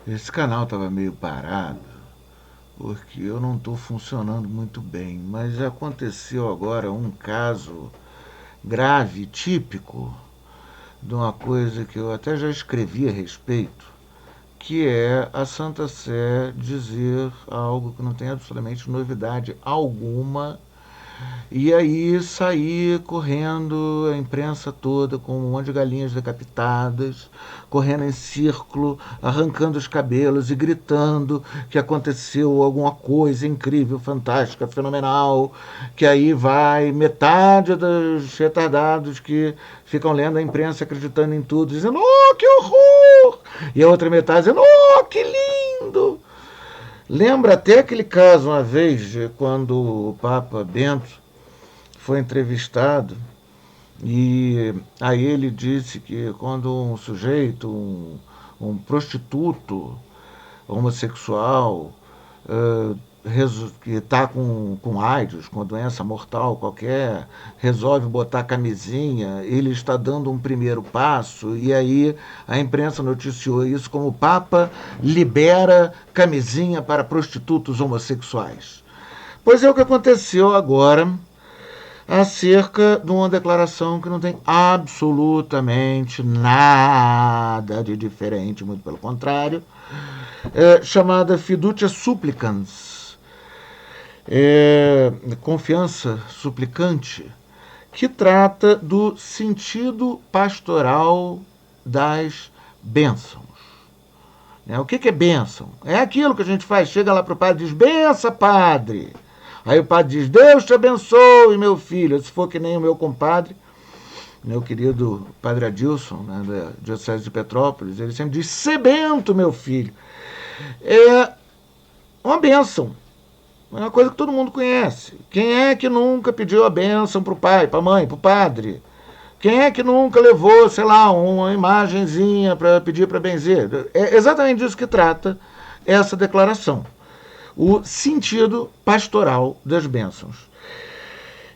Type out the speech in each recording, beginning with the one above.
Esse canal estava meio parado porque eu não estou funcionando muito bem, mas aconteceu agora um caso grave, típico, de uma coisa que eu até já escrevi a respeito, que é a Santa Sé dizer algo que não tem absolutamente novidade alguma. E aí saí correndo, a imprensa toda, com um monte de galinhas decapitadas, correndo em círculo, arrancando os cabelos e gritando que aconteceu alguma coisa incrível, fantástica, fenomenal, que aí vai metade dos retardados que ficam lendo a imprensa acreditando em tudo, dizendo, oh, que horror! E a outra metade dizendo, oh, que lindo! Lembra até aquele caso uma vez, quando o Papa Bento foi entrevistado e aí ele disse que quando um sujeito, um prostituto homossexual que está com AIDS, com doença mortal qualquer, resolve botar camisinha, ele está dando um primeiro passo, e aí a imprensa noticiou isso como o Papa libera camisinha para prostitutos homossexuais. Pois é o que aconteceu agora acerca de uma declaração que não tem absolutamente nada de diferente, muito pelo contrário, chamada Fiducia Supplicans, confiança suplicante, que trata do sentido pastoral das bênçãos. O que é bênção? É aquilo que a gente faz, chega lá para o padre e diz, bença, padre. Aí o padre diz, Deus te abençoe, meu filho. Se for que nem o meu compadre, meu querido padre Adilson, né, da Diocese de Petrópolis, ele sempre diz, sebento, meu filho. É uma bênção. É uma coisa que todo mundo conhece. Quem é que nunca pediu a bênção para o pai, para a mãe, para o padre? Quem é que nunca levou, sei lá, uma imagenzinha para pedir para benzer? É exatamente disso que trata essa declaração. O sentido pastoral das bênçãos.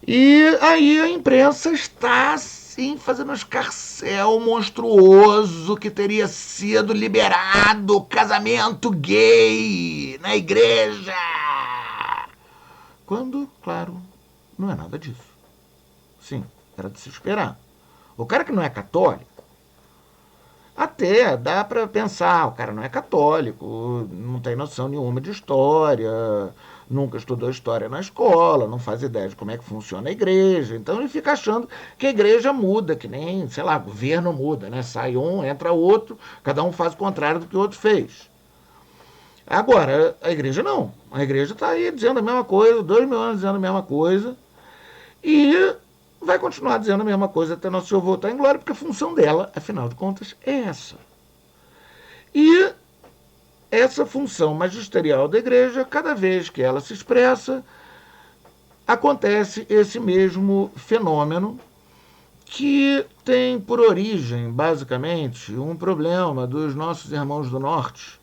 E aí a imprensa está assim fazendo um escarcéu monstruoso que teria sido liberado casamento gay na igreja. Quando, claro, não é nada disso. Sim, era de se esperar. O cara que não é católico, até dá para pensar, o cara não é católico, não tem noção nenhuma de história, nunca estudou história na escola, não faz ideia de como é que funciona a igreja. Então ele fica achando que a igreja muda, que nem, sei lá, governo muda, né? Sai um, entra outro, cada um faz o contrário do que o outro fez. Agora, a igreja não. A igreja está aí dizendo a mesma coisa, 2.000 anos dizendo a mesma coisa, e vai continuar dizendo a mesma coisa até nosso Senhor voltar em glória, porque a função dela, afinal de contas, é essa. E essa função magisterial da igreja, cada vez que ela se expressa, acontece esse mesmo fenômeno que tem por origem, basicamente, um problema dos nossos irmãos do norte,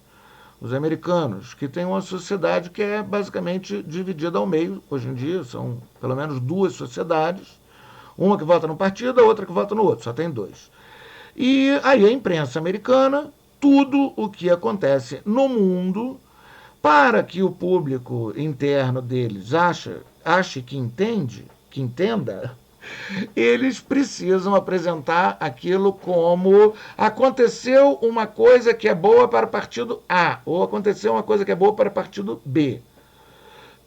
os americanos, que têm uma sociedade que é basicamente dividida ao meio. Hoje em dia são pelo menos duas sociedades, uma que vota num partido, a outra que vota no outro, só tem dois. E aí a imprensa americana, tudo o que acontece no mundo, para que o público interno deles ache que entenda, eles precisam apresentar aquilo como aconteceu uma coisa que é boa para o partido A, ou aconteceu uma coisa que é boa para o partido B.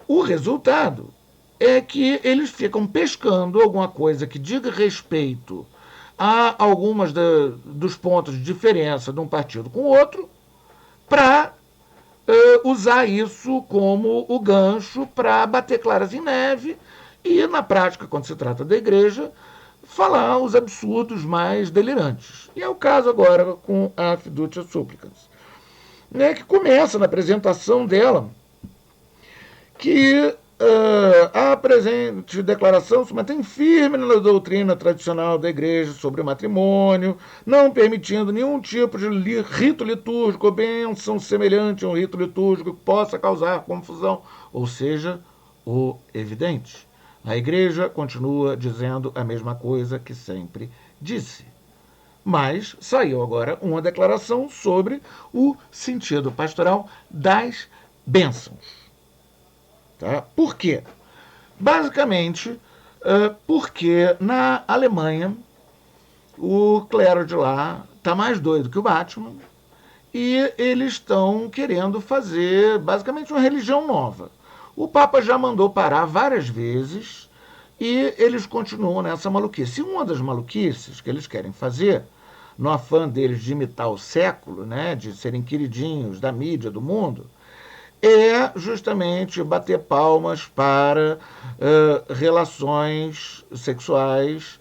O resultado é que eles ficam pescando alguma coisa que diga respeito a algumas dos pontos de diferença de um partido com o outro, para usar isso como o gancho para bater claras em neve e, na prática, quando se trata da igreja, falar os absurdos mais delirantes. E é o caso agora com a Fiducia Supplicans, né, que começa na apresentação dela que a presente declaração se mantém firme na doutrina tradicional da igreja sobre o matrimônio, não permitindo nenhum tipo de rito litúrgico ou bênção semelhante a um rito litúrgico que possa causar confusão, ou seja, o evidente. A igreja continua dizendo a mesma coisa que sempre disse. Mas saiu agora uma declaração sobre o sentido pastoral das bênçãos. Tá? Por quê? Basicamente, porque na Alemanha o clero de lá está mais doido que o Batman e eles estão querendo fazer basicamente uma religião nova. O Papa já mandou parar várias vezes e eles continuam nessa maluquice. E uma das maluquices que eles querem fazer, no afã deles de imitar o século, né, de serem queridinhos da mídia do mundo, é justamente bater palmas para relações sexuais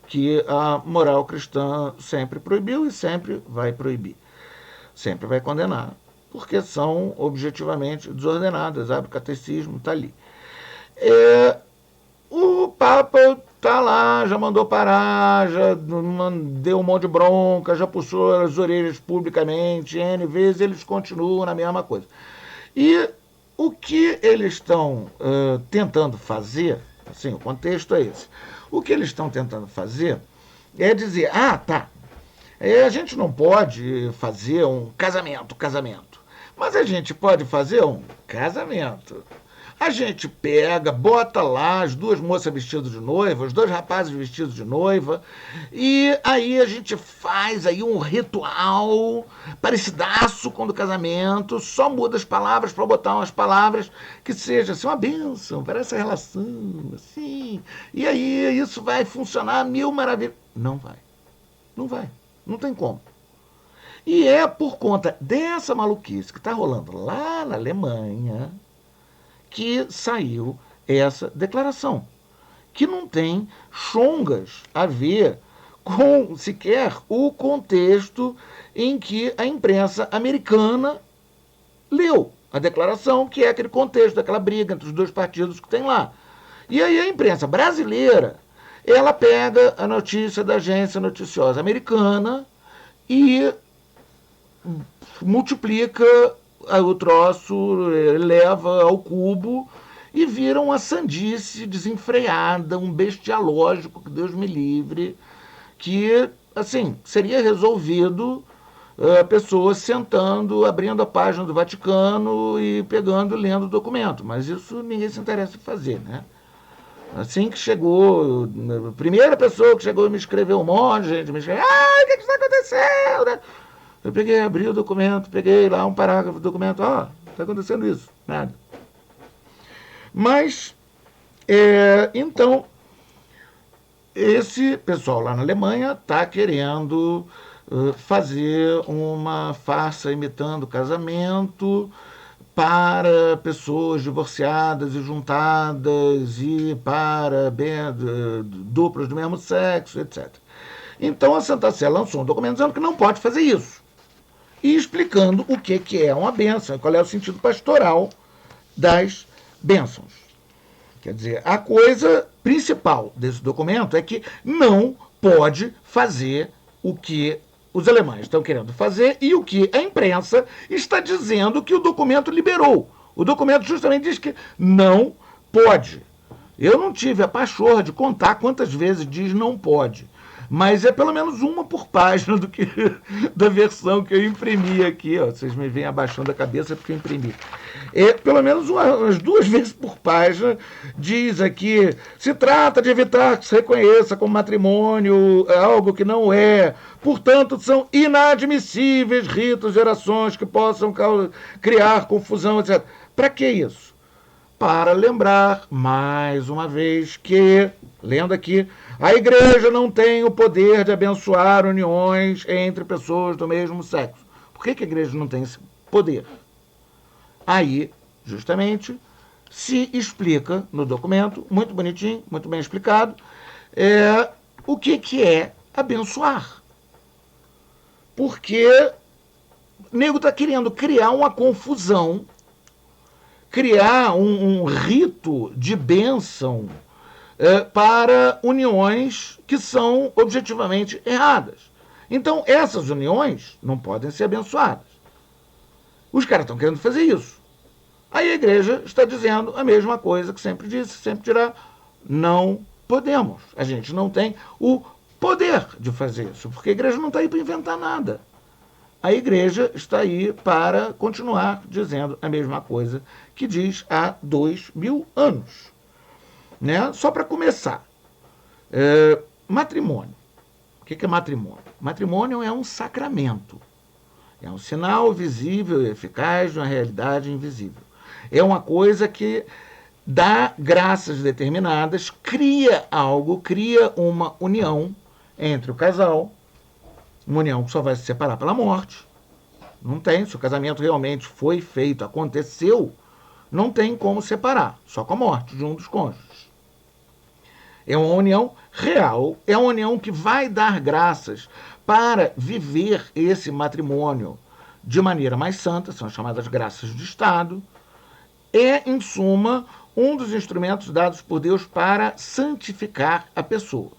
que a moral cristã sempre proibiu e sempre vai proibir, sempre vai condenar, porque são objetivamente desordenadas. Abre o catecismo, está ali. O Papa está lá, já mandou parar, já deu um monte de bronca, já puxou as orelhas publicamente, N vezes, eles continuam na mesma coisa. E o que eles estão tentando fazer, assim, o contexto é esse, o que eles estão tentando fazer é dizer, tá, a gente não pode fazer um casamento, mas a gente pode fazer um casamento. A gente pega, bota lá as duas moças vestidas de noiva, os dois rapazes vestidos de noiva, e aí a gente faz aí um ritual parecidaço com o do casamento, só muda as palavras para botar umas palavras que seja assim, uma bênção para essa relação, assim. E aí isso vai funcionar mil maravilhas. Não vai. Não vai. Não tem como. E é por conta dessa maluquice que está rolando lá na Alemanha que saiu essa declaração, que não tem chongas a ver com sequer o contexto em que a imprensa americana leu a declaração, que é aquele contexto daquela briga entre os dois partidos que tem lá. E aí a imprensa brasileira, ela pega a notícia da agência noticiosa americana e multiplica o troço, leva ao cubo e vira uma sandice desenfreada, um bestialógico, que Deus me livre, que, assim, seria resolvido pessoas sentando, abrindo a página do Vaticano e pegando, lendo o documento. Mas isso ninguém se interessa em fazer, né? Assim que chegou, a primeira pessoa que chegou e me escreveu um monte de gente, me escreveu, o que está acontecendo? Eu peguei, abri o documento, peguei lá um parágrafo do documento, está acontecendo isso, nada. Mas, então, esse pessoal lá na Alemanha está querendo fazer uma farsa imitando casamento para pessoas divorciadas e juntadas e para duplas do mesmo sexo, etc. Então a Santa Sé lançou um documento dizendo que não pode fazer isso e explicando o que é uma bênção, qual é o sentido pastoral das bênçãos. Quer dizer, a coisa principal desse documento é que não pode fazer o que os alemães estão querendo fazer e o que a imprensa está dizendo que o documento liberou. O documento justamente diz que não pode. Eu não tive a pachorra de contar quantas vezes diz não pode, mas é pelo menos uma por página da versão que eu imprimi aqui. Vocês me veem abaixando a cabeça porque eu imprimi. Pelo menos umas 2 vezes por página diz aqui, se trata de evitar que se reconheça como matrimônio algo que não é, portanto são inadmissíveis ritos, gerações que possam criar confusão, etc. Para que isso? Para lembrar, mais uma vez, que, lendo aqui, a igreja não tem o poder de abençoar uniões entre pessoas do mesmo sexo. Por que a igreja não tem esse poder? Aí, justamente, se explica no documento, muito bonitinho, muito bem explicado, o que é abençoar. Porque o nego está querendo criar uma confusão, criar um rito de bênção para uniões que são objetivamente erradas. Então, essas uniões não podem ser abençoadas. Os caras estão querendo fazer isso. Aí a igreja está dizendo a mesma coisa que sempre disse, sempre dirá, não podemos. A gente não tem o poder de fazer isso, porque a igreja não está aí para inventar nada. A igreja está aí para continuar dizendo a mesma coisa que diz há 2000 anos. Né? Só para começar, matrimônio. O que é matrimônio? Matrimônio é um sacramento. É um sinal visível e eficaz de uma realidade invisível. É uma coisa que dá graças determinadas, cria algo, cria uma união entre o casal, uma união que só vai se separar pela morte. Não tem, se o casamento realmente foi feito, aconteceu, não tem como separar, só com a morte de um dos cônjuges. É uma união real, é uma união que vai dar graças para viver esse matrimônio de maneira mais santa, são as chamadas graças de Estado. É, em suma, um dos instrumentos dados por Deus para santificar a pessoa.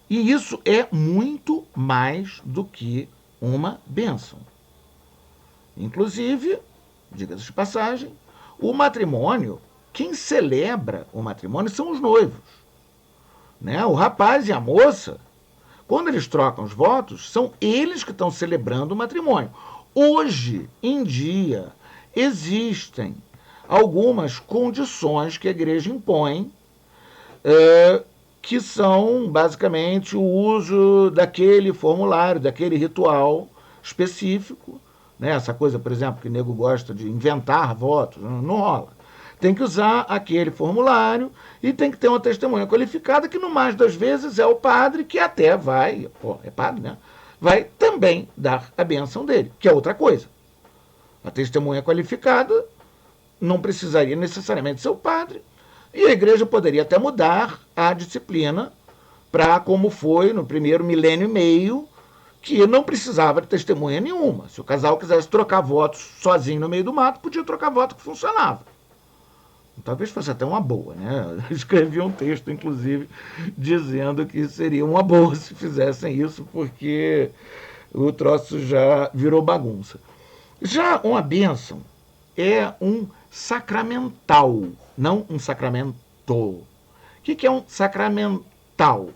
E isso é muito mais do que uma bênção. Inclusive, diga-se de passagem, o matrimônio, quem celebra o matrimônio são os noivos. Né? O rapaz e a moça, quando eles trocam os votos, são eles que estão celebrando o matrimônio. Hoje em dia, existem algumas condições que a igreja impõe, que são basicamente o uso daquele formulário, daquele ritual específico. Né? Essa coisa, por exemplo, que o nego gosta de inventar votos, não rola. Tem que usar aquele formulário e tem que ter uma testemunha qualificada, que no mais das vezes é o padre, que até vai, é padre, né? Vai também dar a bênção dele, que é outra coisa. A testemunha qualificada não precisaria necessariamente ser o padre, e a igreja poderia até mudar a disciplina para como foi no primeiro milênio e meio, que não precisava de testemunha nenhuma. Se o casal quisesse trocar votos sozinho no meio do mato, podia trocar voto que funcionava. Talvez fosse até uma boa, né? Eu escrevi um texto, inclusive, dizendo que seria uma boa se fizessem isso, porque o troço já virou bagunça. Já uma bênção é um sacramental, não um sacramento. O que é um sacramental?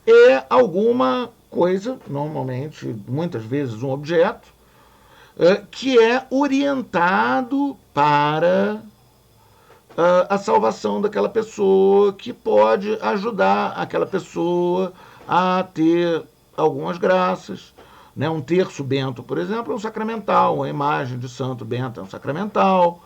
É alguma coisa, normalmente, muitas vezes um objeto, que é orientado para a salvação daquela pessoa, que pode ajudar aquela pessoa a ter algumas graças. Né? Um terço bento, por exemplo, é um sacramental, uma imagem de Santo Bento é um sacramental.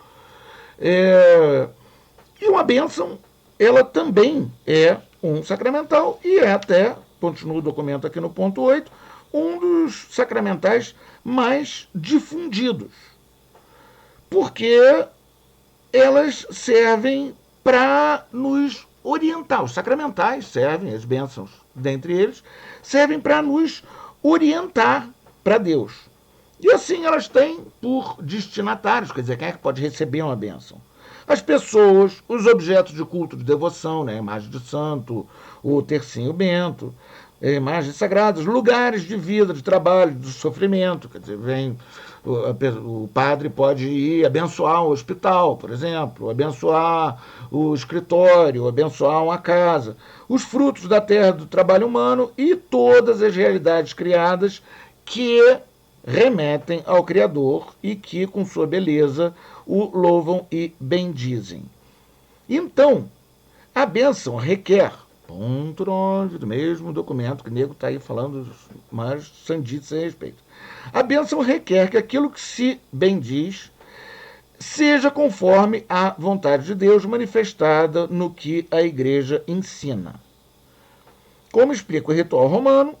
E uma bênção, ela também é um sacramental e é até, continua o documento aqui no ponto 8, um dos sacramentais mais difundidos. Porque elas servem para nos orientar. Os sacramentais servem, as bênçãos dentre eles, servem para nos orientar para Deus. E assim elas têm por destinatários, quer dizer, quem é que pode receber uma bênção? As pessoas, os objetos de culto de devoção, né? A imagem de santo, o tercinho bento, imagens sagradas, lugares de vida, de trabalho, de sofrimento, quer dizer, vem... O padre pode ir abençoar um hospital, por exemplo, abençoar o escritório, abençoar uma casa, os frutos da terra do trabalho humano e todas as realidades criadas que remetem ao Criador e que, com sua beleza, o louvam e bendizem. Então, a bênção requer, ponto 9 do mesmo documento, que o nego está aí falando mais sandices a respeito. A bênção requer que aquilo que se bendiz seja conforme a vontade de Deus manifestada no que a igreja ensina. Como explica o ritual romano,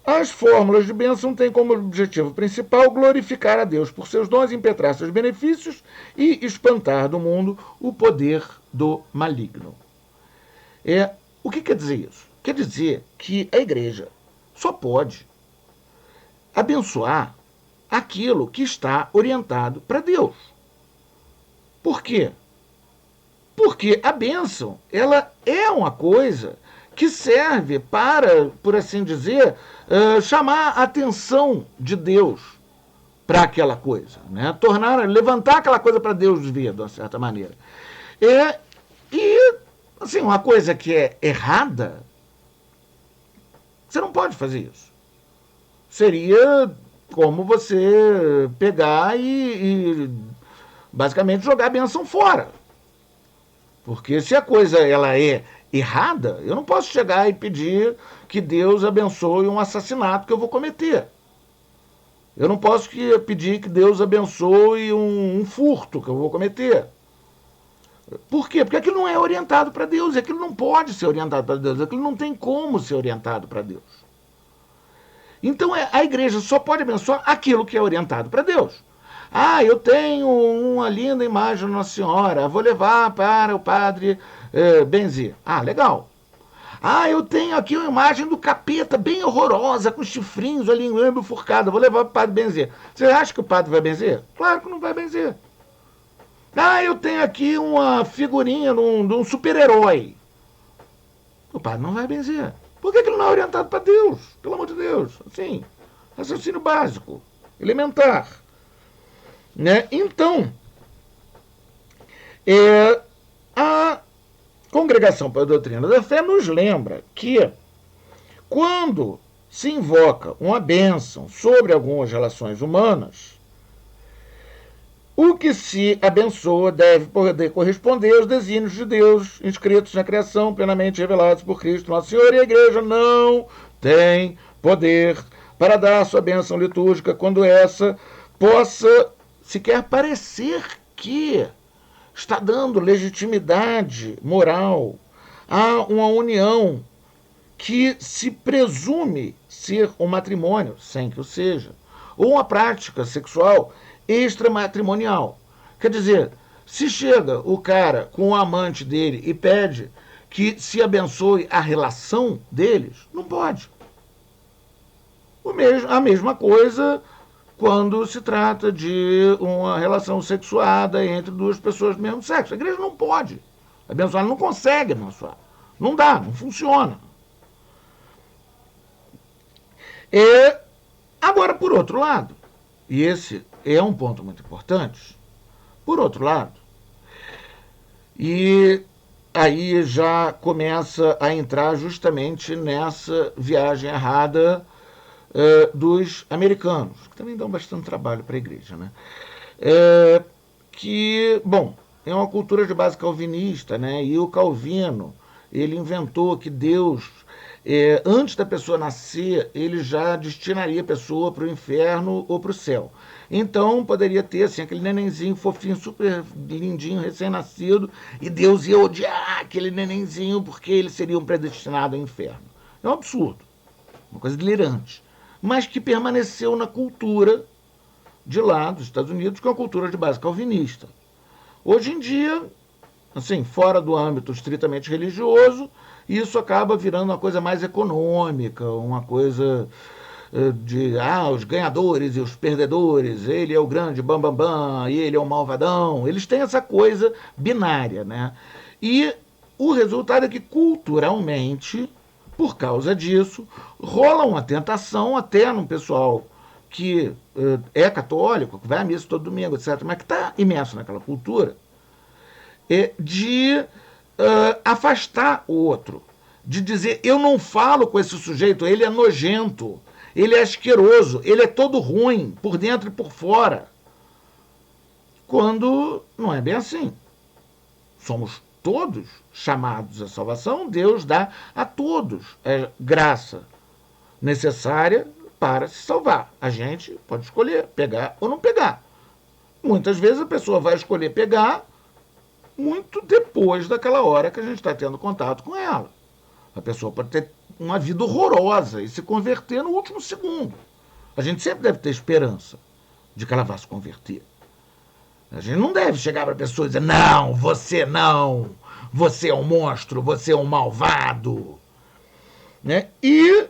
as fórmulas de bênção têm como objetivo principal glorificar a Deus por seus dons, impetrar seus benefícios e espantar do mundo o poder do maligno. O que quer dizer isso? Quer dizer que a igreja só pode abençoar aquilo que está orientado para Deus. Por quê? Porque a bênção, ela é uma coisa que serve para, por assim dizer, chamar a atenção de Deus para aquela coisa, né? Levantar aquela coisa para Deus ver, de uma certa maneira. E, assim, uma coisa que é errada Você não pode fazer isso. Seria como você pegar e basicamente jogar a benção fora. Porque se a coisa ela é errada, eu não posso chegar e pedir que Deus abençoe um assassinato que eu vou cometer. Eu não posso pedir que Deus abençoe um furto que eu vou cometer. Por quê? Porque aquilo não é orientado para Deus, aquilo não pode ser orientado para Deus, aquilo não tem como ser orientado para Deus. Então a igreja só pode abençoar aquilo que é orientado para Deus. Ah, eu tenho uma linda imagem de Nossa Senhora, vou levar para o padre benzer. Ah, legal. Ah, eu tenho aqui uma imagem do capeta bem horrorosa, com chifrinhos, a língua bifurcada, vou levar para o padre benzer. Você acha que o padre vai benzer? Claro que não vai benzer. Ah, eu tenho aqui uma figurinha de um super-herói. O padre não vai benzer. Por que ele não é orientado para Deus? Pelo amor de Deus. Assim, raciocínio básico, elementar. Né? Então, a Congregação para a Doutrina da Fé nos lembra que quando se invoca uma bênção sobre algumas relações humanas, o que se abençoa deve poder corresponder aos desígnios de Deus inscritos na criação, plenamente revelados por Cristo Nosso Senhor, e a igreja não tem poder para dar sua bênção litúrgica quando essa possa sequer parecer que está dando legitimidade moral a uma união que se presume ser um matrimônio, sem que o seja, ou uma prática sexual extramatrimonial. Quer dizer, se chega o cara com o amante dele e pede que se abençoe a relação deles, não pode. A mesma coisa quando se trata de uma relação sexuada entre duas pessoas do mesmo sexo. A igreja não pode abençoar, ela não consegue abençoar. Não dá, não funciona. Agora, por outro lado, e esse é um ponto muito importante, por outro lado, e aí já começa a entrar justamente nessa viagem errada dos americanos, que também dão bastante trabalho para a igreja, né? Que, bom, é uma cultura de base calvinista, né? E o Calvino, ele inventou que Deus, antes da pessoa nascer, ele já destinaria a pessoa para o inferno ou para o céu. Então poderia ter assim, aquele nenenzinho fofinho, super lindinho, recém-nascido, e Deus ia odiar aquele nenenzinho porque ele seria um predestinado ao inferno. É um absurdo, uma coisa delirante, mas que permaneceu na cultura de lá dos Estados Unidos, que é uma cultura de base calvinista. Hoje em dia, assim, fora do âmbito estritamente religioso, isso acaba virando uma coisa mais econômica, uma coisa de os ganhadores e os perdedores, ele é o grande bambambam, bam, bam, e ele é o malvadão. Eles têm essa coisa binária, né? E o resultado é que culturalmente, por causa disso, rola uma tentação até num pessoal que é católico, que vai à missa todo domingo, etc., mas que está imerso naquela cultura, de afastar o outro, de dizer, eu não falo com esse sujeito, ele é nojento, ele é asqueroso, ele é todo ruim, por dentro e por fora. Quando não é bem assim. Somos todos chamados à salvação, Deus dá a todos a graça necessária para se salvar. A gente pode escolher pegar ou não pegar. Muitas vezes a pessoa vai escolher pegar muito depois daquela hora que a gente está tendo contato com ela. A pessoa pode ter uma vida horrorosa e se converter no último segundo. A gente sempre deve ter esperança de que ela vá se converter. A gente não deve chegar para a pessoa e dizer, não, você é um monstro, você é um malvado. Né? E,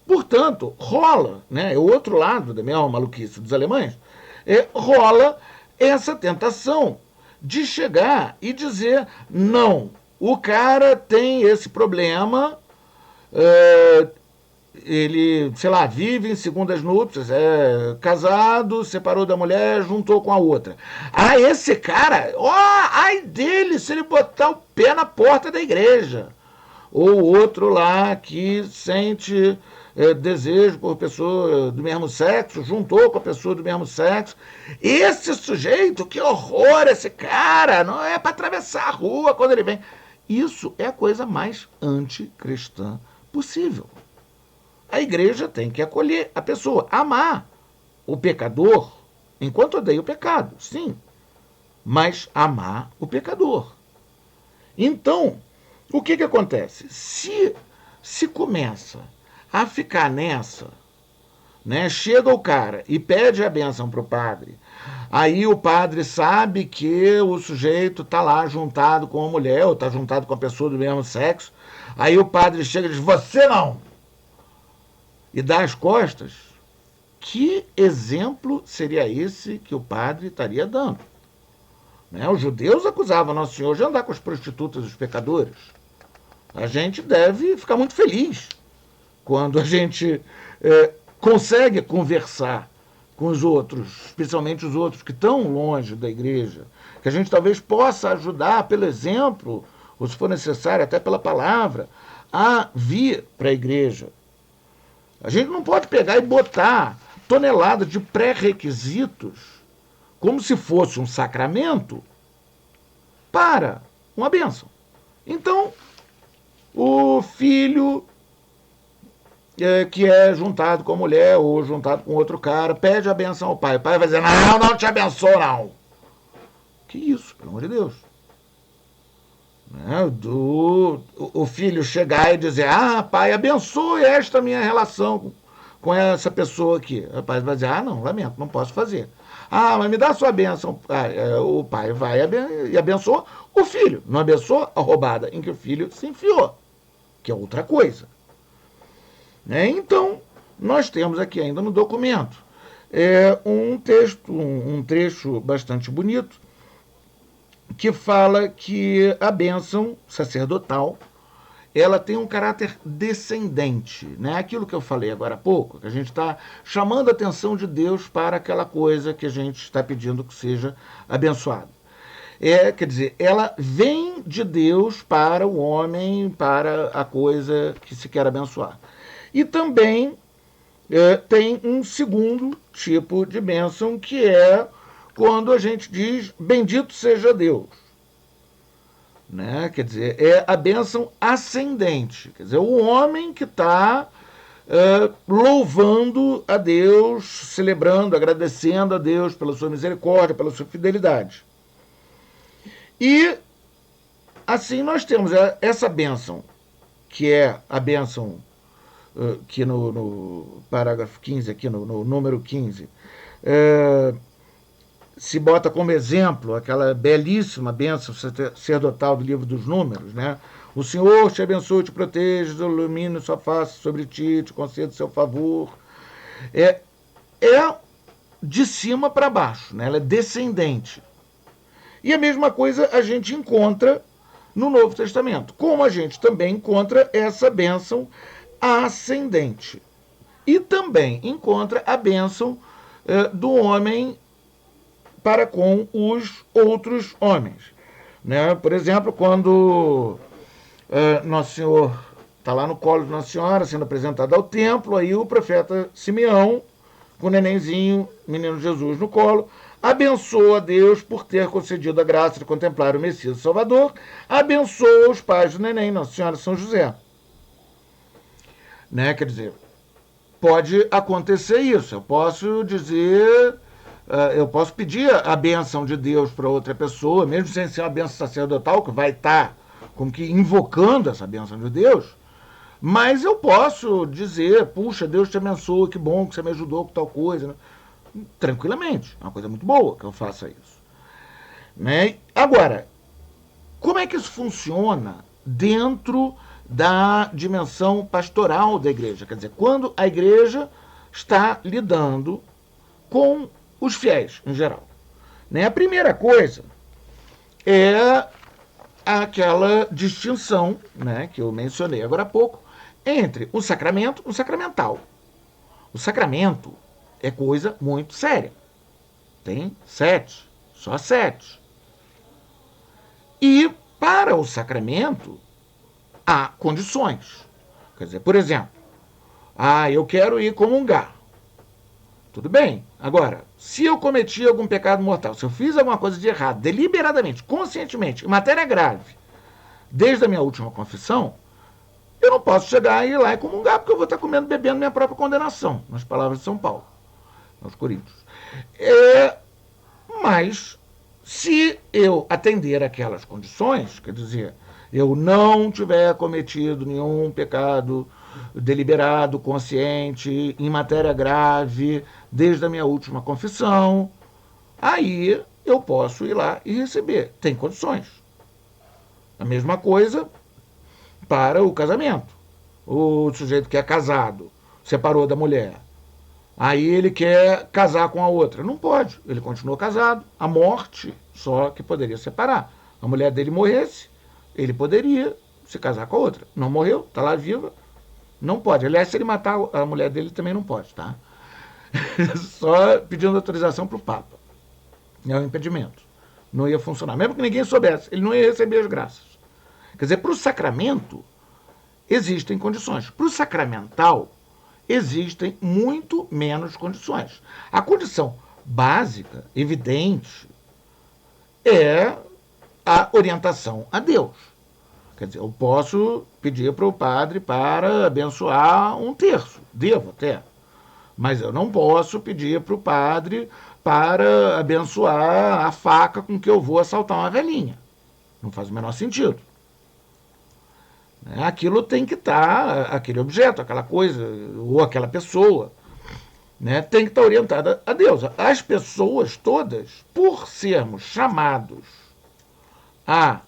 portanto, rola, né? O outro lado da mesma maluquice dos alemães, rola essa tentação de chegar e dizer, não, o cara tem esse problema, ele, sei lá, vive em segundas núpcias, é casado, separou da mulher, juntou com a outra. Ah, esse cara, ai dele se ele botar o pé na porta da igreja. ou outro lá que sente desejo por pessoa do mesmo sexo, juntou com a pessoa do mesmo sexo. Esse sujeito, que horror, esse cara, não é para atravessar a rua quando ele vem. Isso é a coisa mais anticristã possível. A igreja tem que acolher a pessoa, amar o pecador, enquanto odeia o pecado, sim, mas amar o pecador. Então, o que acontece? Se começa a ficar nessa, né? Chega o cara e pede a bênção para o padre, aí o padre sabe que o sujeito está lá juntado com a mulher, ou está juntado com a pessoa do mesmo sexo, aí o padre chega e diz, você não! E dá as costas. Que exemplo seria esse que o padre estaria dando? Né? Os judeus acusavam Nosso Senhor de andar com as prostitutas e os pecadores. A gente deve ficar muito feliz quando a gente consegue conversar com os outros, especialmente os outros que estão longe da igreja, que a gente talvez possa ajudar pelo exemplo, ou se for necessário, até pela palavra, a vir para a igreja. A gente não pode pegar e botar toneladas de pré-requisitos como se fosse um sacramento para uma bênção. Então, o filho que é juntado com a mulher ou juntado com outro cara, pede a benção ao pai. O pai vai dizer, não te abençoo, não. Que isso, pelo amor de Deus. Né? O filho chegar e dizer, pai, abençoe esta minha relação com essa pessoa aqui. O pai vai dizer, não, lamento, não posso fazer. Mas me dá a sua bênção. O pai vai e abençoa o filho. Não abençoa a roubada em que o filho se enfiou, que é outra coisa. Né? Então, nós temos aqui ainda no documento um texto, um trecho bastante bonito, que fala que a bênção sacerdotal ela tem um caráter descendente, né? Aquilo que eu falei agora há pouco, que a gente está chamando a atenção de Deus para aquela coisa que a gente está pedindo que seja abençoada. Quer dizer, ela vem de Deus para o homem, para a coisa que se quer abençoar. E também tem um segundo tipo de bênção, que é quando a gente diz bendito seja Deus. Né? Quer dizer, é a bênção ascendente. Quer dizer, o homem que está louvando a Deus, celebrando, agradecendo a Deus pela sua misericórdia, pela sua fidelidade. E assim nós temos essa bênção, que é a bênção que no parágrafo 15, aqui no número 15, se bota como exemplo aquela belíssima bênção sacerdotal do livro dos Números, né? O Senhor te abençoe, te proteja, ilumine sua face sobre ti, te conceda seu favor. É de cima para baixo, né? Ela é descendente. E a mesma coisa a gente encontra no Novo Testamento, como a gente também encontra essa bênção ascendente. E também encontra a bênção do homem para com os outros homens. Né? Por exemplo, quando Nosso Senhor está lá no colo de Nossa Senhora, sendo apresentado ao templo, aí o profeta Simeão, com o nenenzinho, menino Jesus no colo, abençoa a Deus por ter concedido a graça de contemplar o Messias Salvador, abençoa os pais do neném, Nossa Senhora e São José. Né? Quer dizer, pode acontecer isso. Eu posso dizer, eu posso pedir a bênção de Deus para outra pessoa, mesmo sem ser uma bênção sacerdotal, que vai estar como que invocando essa bênção de Deus, mas eu posso dizer, puxa, Deus te abençoe, que bom que você me ajudou com tal coisa, né? Tranquilamente, é uma coisa muito boa que eu faça isso. Né? Agora, como é que isso funciona dentro da dimensão pastoral da igreja? Quer dizer, quando a igreja está lidando com os fiéis em geral. Né? A primeira coisa é aquela distinção, né, que eu mencionei agora há pouco, entre o sacramento e o sacramental. O sacramento é coisa muito séria. Tem 7, só 7. E para o sacramento, há condições. Quer dizer, por exemplo, eu quero ir comungar. Tudo bem. Agora, se eu cometi algum pecado mortal, se eu fiz alguma coisa de errado, deliberadamente, conscientemente, em matéria grave, desde a minha última confissão, eu não posso chegar e ir lá e comungar, porque eu vou estar comendo, bebendo minha própria condenação, nas palavras de São Paulo, aos Coríntios. Mas, se eu atender aquelas condições, quer dizer, eu não tiver cometido nenhum pecado deliberado, consciente, em matéria grave, desde a minha última confissão, aí eu posso ir lá e receber. Tem condições. A mesma coisa para o casamento. O sujeito que é casado, separou da mulher, aí ele quer casar com a outra. Não pode, ele continua casado. A morte só que poderia separar. A mulher dele morresse, ele poderia se casar com a outra. Não morreu, está lá viva, não pode. Aliás, se ele matar a mulher dele, também não pode, tá? Só pedindo autorização para o Papa. É um impedimento. Não ia funcionar. Mesmo que ninguém soubesse, ele não ia receber as graças. Quer dizer, para o sacramento, existem condições. Para o sacramental, existem muito menos condições. A condição básica, evidente, é a orientação a Deus. Quer dizer, eu posso pedir para o padre para abençoar um terço, devo até, mas eu não posso pedir para o padre para abençoar a faca com que eu vou assaltar uma velhinha. Não faz o menor sentido. Aquilo tem que estar, aquele objeto, aquela coisa, ou aquela pessoa, tem que estar orientada a Deus. As pessoas todas, por sermos chamados à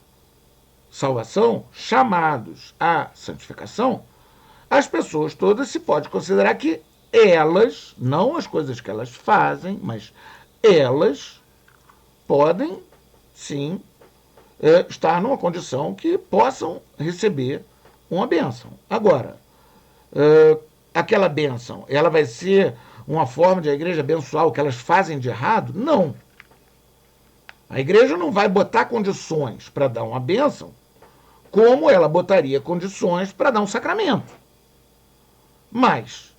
salvação, chamados à santificação, as pessoas todas se pode considerar que elas, não as coisas que elas fazem, mas elas podem, sim, estar numa condição que possam receber uma bênção. Agora, aquela bênção, ela vai ser uma forma de a igreja abençoar o que elas fazem de errado? Não. A igreja não vai botar condições para dar uma bênção como ela botaria condições para dar um sacramento. Mas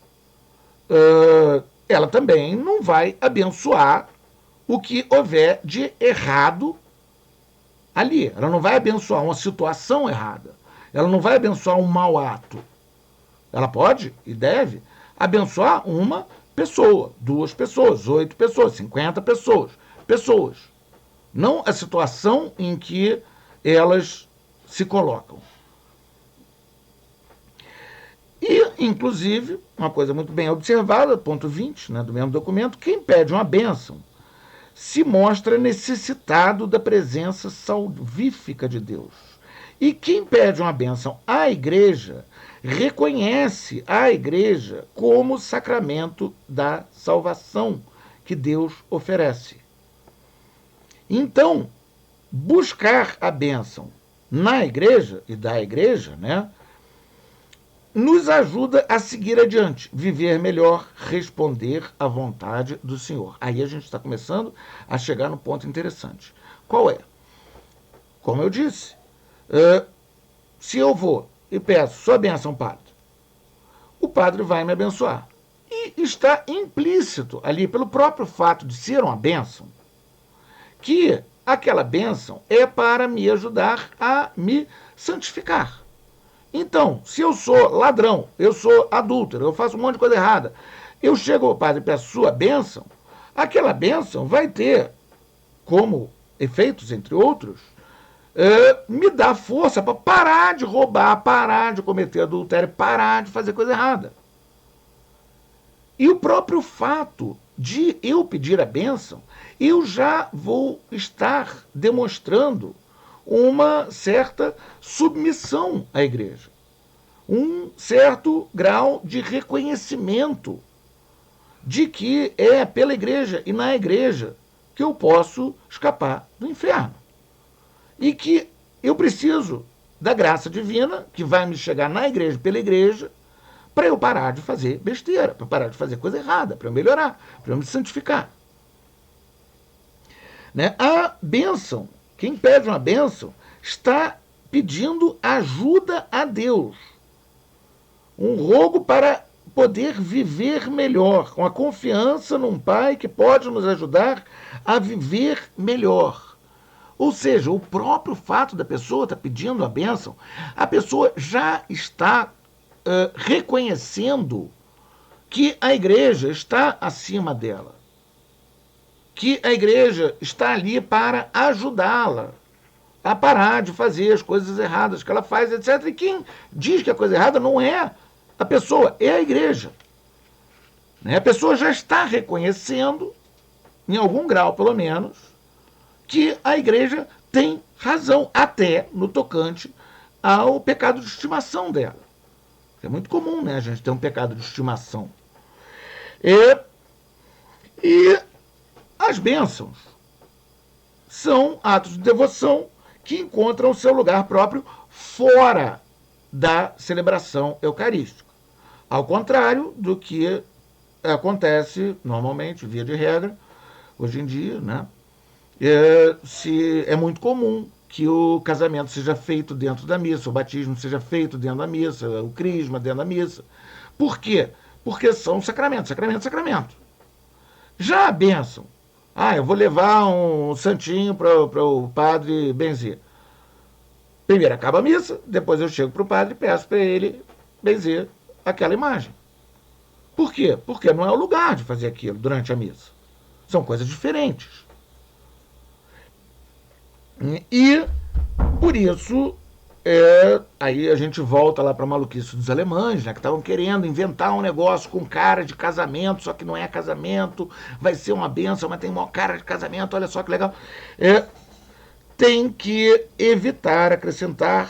ela também não vai abençoar o que houver de errado ali. Ela não vai abençoar uma situação errada. Ela não vai abençoar um mau ato. Ela pode e deve abençoar uma pessoa, 2 pessoas, 8 pessoas, 50 pessoas. Pessoas. Não a situação em que elas se colocam. E, inclusive, uma coisa muito bem observada, ponto 20, do mesmo documento, quem pede uma bênção se mostra necessitado da presença salvífica de Deus. E quem pede uma bênção à igreja reconhece a igreja como sacramento da salvação que Deus oferece. Então, buscar a bênção na igreja e da igreja, nos ajuda a seguir adiante, viver melhor, responder à vontade do Senhor. Aí a gente está começando a chegar no ponto interessante. Qual é? Como eu disse, se eu vou e peço sua bênção, padre, o padre vai me abençoar. E está implícito ali, pelo próprio fato de ser uma bênção, que aquela bênção é para me ajudar a me santificar. Então, se eu sou ladrão, eu sou adúltero, eu faço um monte de coisa errada, eu chego ao padre e peço sua bênção, aquela bênção vai ter como efeitos, entre outros, me dar força para parar de roubar, parar de cometer adultério, parar de fazer coisa errada. E o próprio fato de eu pedir a bênção, eu já vou estar demonstrando uma certa submissão à igreja, um certo grau de reconhecimento de que é pela igreja e na igreja que eu posso escapar do inferno. E que eu preciso da graça divina, que vai me chegar na igreja pela igreja, para eu parar de fazer besteira, para parar de fazer coisa errada, para eu melhorar, para eu me santificar. A bênção, quem pede uma bênção, está pedindo ajuda a Deus. Um rogo para poder viver melhor, com a confiança num Pai que pode nos ajudar a viver melhor. Ou seja, o próprio fato da pessoa estar pedindo a bênção, a pessoa já está reconhecendo que a igreja está acima dela, que a igreja está ali para ajudá-la a parar de fazer as coisas erradas que ela faz, etc. E quem diz que a coisa errada não é a pessoa, é a igreja. A pessoa já está reconhecendo, em algum grau pelo menos, que a igreja tem razão, até no tocante ao pecado de estimação dela. É muito comum, né, a gente ter um pecado de estimação. E as bênçãos são atos de devoção que encontram o seu lugar próprio fora da celebração eucarística. Ao contrário do que acontece normalmente, via de regra, hoje em dia, né? É muito comum que o casamento seja feito dentro da missa, o batismo seja feito dentro da missa, o crisma dentro da missa. Por quê? Porque são sacramentos, sacramento. Já a bênção, eu vou levar um santinho para o padre benzer. Primeiro acaba a missa, depois eu chego para o padre e peço para ele benzer aquela imagem. Por quê? Porque não é o lugar de fazer aquilo durante a missa. São coisas diferentes. E, por isso, aí a gente volta lá para a maluquice dos alemães, né, que estavam querendo inventar um negócio com cara de casamento, só que não é casamento, vai ser uma bênção, mas tem uma cara de casamento, olha só que legal. Tem que evitar acrescentar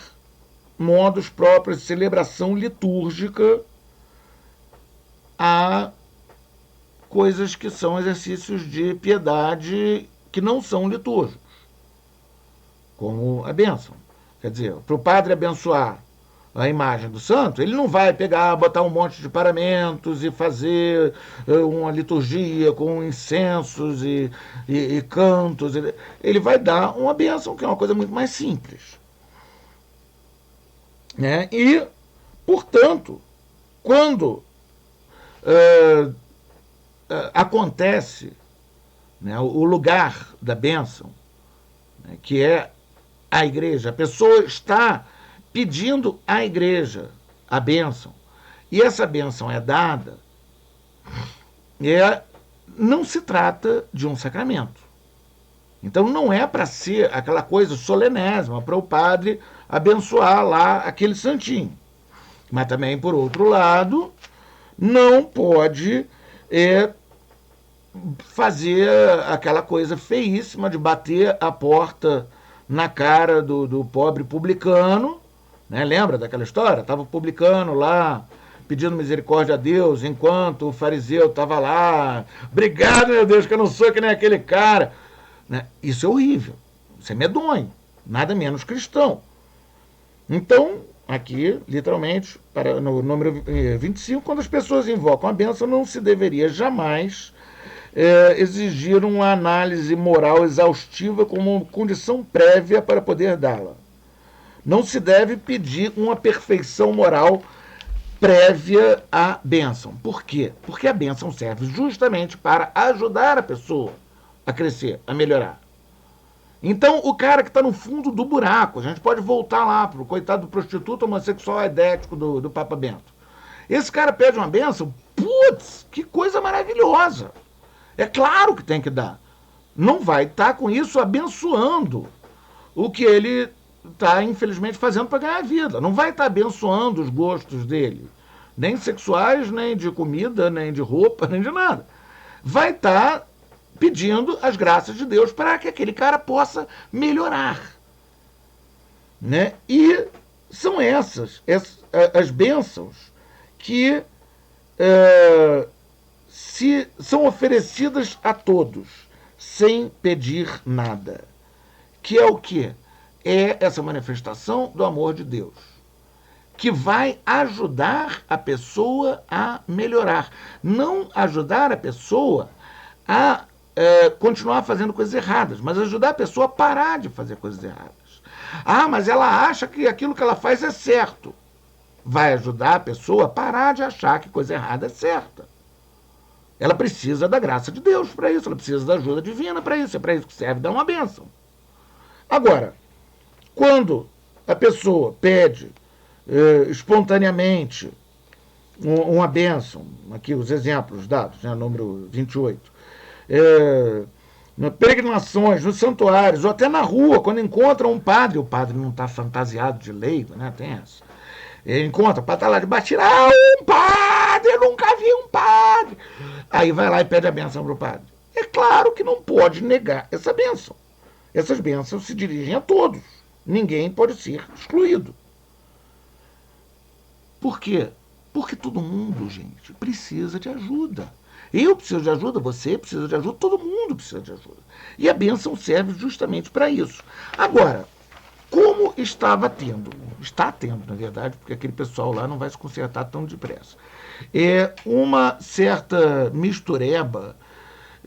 modos próprios de celebração litúrgica a coisas que são exercícios de piedade que não são litúrgicos, como a bênção. Quer dizer, para o padre abençoar a imagem do santo, ele não vai pegar, botar um monte de paramentos e fazer uma liturgia com incensos e cantos. Ele vai dar uma bênção, que é uma coisa muito mais simples. Né? E, portanto, quando acontece, né, o lugar da bênção, né, que é a igreja, a pessoa está pedindo à igreja a bênção, e essa bênção é dada, não se trata de um sacramento. Então não é para ser aquela coisa solenésima, para o padre abençoar lá aquele santinho. Mas também, por outro lado, não pode fazer aquela coisa feíssima de bater a porta na cara do pobre publicano, né? Lembra daquela história? Estava o publicano lá pedindo misericórdia a Deus, enquanto o fariseu estava lá, obrigado, meu Deus, que eu não sou que nem aquele cara. Né? Isso é horrível, isso é medonho, nada menos cristão. Então, aqui, literalmente, no número 25, quando as pessoas invocam a bênção, não se deveria jamais exigir uma análise moral exaustiva como condição prévia para poder dá-la. Não se deve pedir uma perfeição moral prévia à bênção. Por quê? Porque a bênção serve justamente para ajudar a pessoa a crescer, a melhorar. Então, o cara que está no fundo do buraco, a gente pode voltar lá para o coitado do prostituto homossexual aidético do Papa Bento. Esse cara pede uma bênção, putz, que coisa maravilhosa. É claro que tem que dar. Não vai estar com isso abençoando o que ele está, infelizmente, fazendo para ganhar vida. Não vai estar abençoando os gostos dele, nem sexuais, nem de comida, nem de roupa, nem de nada. Vai estar pedindo as graças de Deus para que aquele cara possa melhorar. Né? E são essas as bênçãos que são oferecidas a todos, sem pedir nada. Que é o quê? É essa manifestação do amor de Deus, que vai ajudar a pessoa a melhorar. Não ajudar a pessoa a continuar fazendo coisas erradas, mas ajudar a pessoa a parar de fazer coisas erradas. Ah, mas ela acha que aquilo que ela faz é certo. Vai ajudar a pessoa a parar de achar que coisa errada é certa. Ela precisa da graça de Deus para isso, ela precisa da ajuda divina para isso, é para isso que serve dar uma bênção. Agora, quando a pessoa pede espontaneamente uma bênção, aqui os exemplos dados, né, número 28, peregrinações, nos santuários, ou até na rua, quando encontra um padre, o padre não está fantasiado de leigo, né, tem essa. Ele encontra, para estar lá de batida, um padre, eu nunca vi um padre. Aí vai lá e pede a bênção para o padre. É claro que não pode negar essa bênção. Essas bênçãos se dirigem a todos. Ninguém pode ser excluído. Por quê? Porque todo mundo, gente, precisa de ajuda. Eu preciso de ajuda, você precisa de ajuda, todo mundo precisa de ajuda. E a bênção serve justamente para isso. Agora, como está tendo, na verdade, porque aquele pessoal lá não vai se consertar tão depressa, uma certa mistureba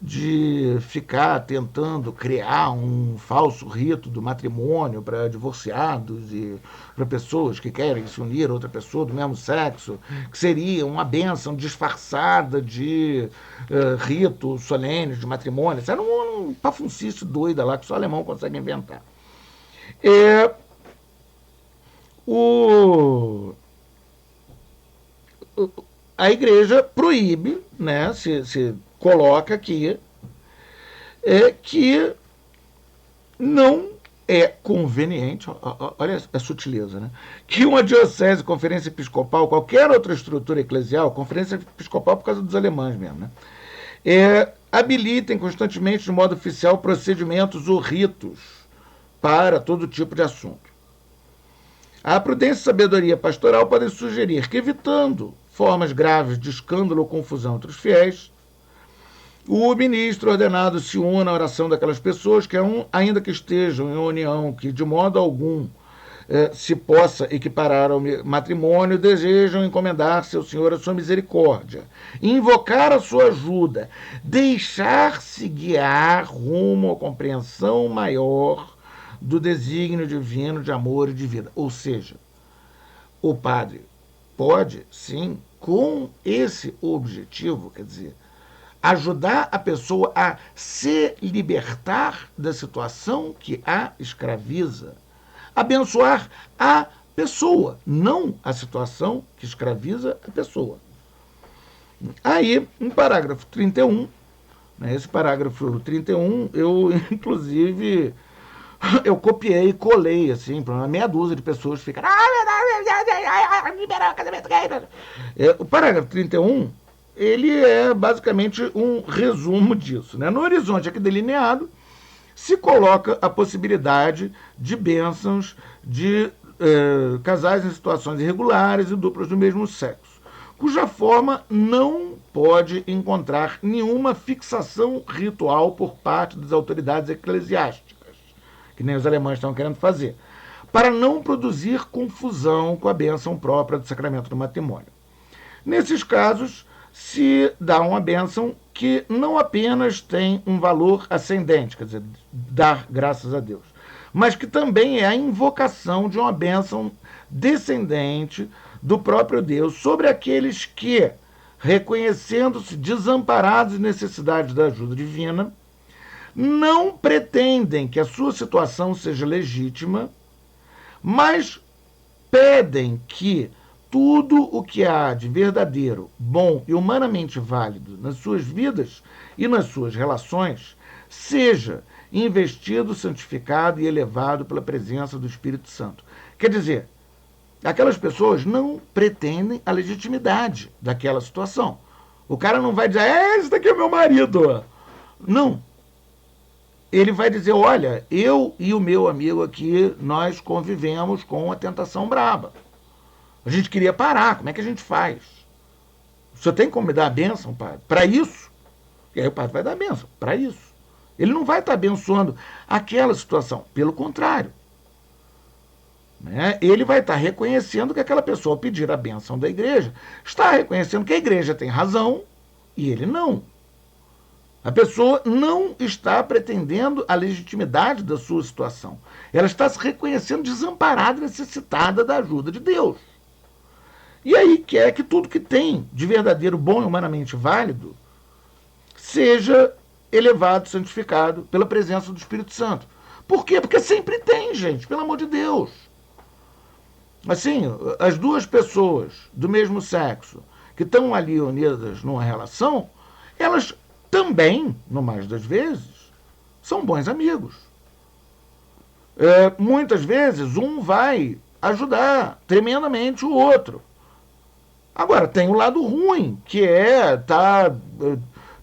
de ficar tentando criar um falso rito do matrimônio para divorciados e para pessoas que querem se unir a outra pessoa do mesmo sexo, que seria uma bênção disfarçada de rito solene de matrimônio. Isso era uma pafuncice doida lá que só o alemão consegue inventar. A igreja proíbe, né, se coloca aqui, que não é conveniente, olha a sutileza, né, que uma diocese, conferência episcopal, qualquer outra estrutura eclesial, conferência episcopal por causa dos alemães mesmo, né, habilitem constantemente, de modo oficial, procedimentos ou ritos para todo tipo de assunto. A prudência e sabedoria pastoral podem sugerir que, evitando formas graves de escândalo ou confusão entre os fiéis, o ministro ordenado se una à oração daquelas pessoas que, ainda que estejam em união que de modo algum se possa equiparar ao matrimônio, desejam encomendar-se ao Senhor a sua misericórdia, invocar a sua ajuda, deixar-se guiar rumo à compreensão maior do desígnio divino de amor e de vida. Ou seja, o padre pode, sim, com esse objetivo, quer dizer, ajudar a pessoa a se libertar da situação que a escraviza, abençoar a pessoa, não a situação que escraviza a pessoa. Aí, no parágrafo 31, né, esse parágrafo 31, eu, inclusive, eu copiei e colei, assim, para uma meia dúzia de pessoas ficaram. Liberar o casamento gay. O parágrafo 31, ele é basicamente um resumo disso, né? No horizonte aqui delineado, se coloca a possibilidade de bênçãos de casais em situações irregulares e duplas do mesmo sexo, cuja forma não pode encontrar nenhuma fixação ritual por parte das autoridades eclesiásticas, que nem os alemães estão querendo fazer, para não produzir confusão com a bênção própria do sacramento do matrimônio. Nesses casos, se dá uma bênção que não apenas tem um valor ascendente, quer dizer, dar graças a Deus, mas que também é a invocação de uma bênção descendente do próprio Deus sobre aqueles que, reconhecendo-se desamparados e necessidades da ajuda divina, não pretendem que a sua situação seja legítima, mas pedem que tudo o que há de verdadeiro, bom e humanamente válido nas suas vidas e nas suas relações seja investido, santificado e elevado pela presença do Espírito Santo. Quer dizer, aquelas pessoas não pretendem a legitimidade daquela situação. O cara não vai dizer, esse daqui é o meu marido. Não. Ele vai dizer, olha, eu e o meu amigo aqui, nós convivemos com a tentação braba. A gente queria parar, como é que a gente faz? O senhor tem como me dar a bênção, padre? Para isso? E aí o padre vai dar a bênção, para isso. Ele não vai estar abençoando aquela situação, pelo contrário. Né? Ele vai estar reconhecendo que aquela pessoa, ao pedir a bênção da igreja, está reconhecendo que a igreja tem razão e ele não. A pessoa não está pretendendo a legitimidade da sua situação. Ela está se reconhecendo desamparada, necessitada da ajuda de Deus. E aí quer que tudo que tem de verdadeiro, bom e humanamente válido seja elevado, santificado pela presença do Espírito Santo. Por quê? Porque sempre tem, gente, pelo amor de Deus. Assim, as duas pessoas do mesmo sexo que estão ali unidas numa relação, elas também, no mais das vezes, são bons amigos. Muitas vezes um vai ajudar tremendamente o outro. Agora, tem o lado ruim, que é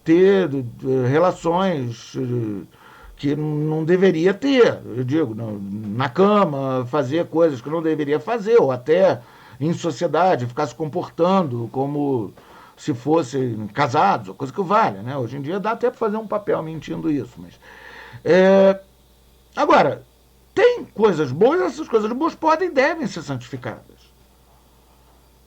ter relações que não deveria ter, eu digo, na cama, fazer coisas que não deveria fazer, ou até em sociedade, ficar se comportando como se fossem casados, ou coisa que vale, né? Hoje em dia dá até para fazer um papel mentindo isso, mas... Agora, tem coisas boas, essas coisas boas podem e devem ser santificadas.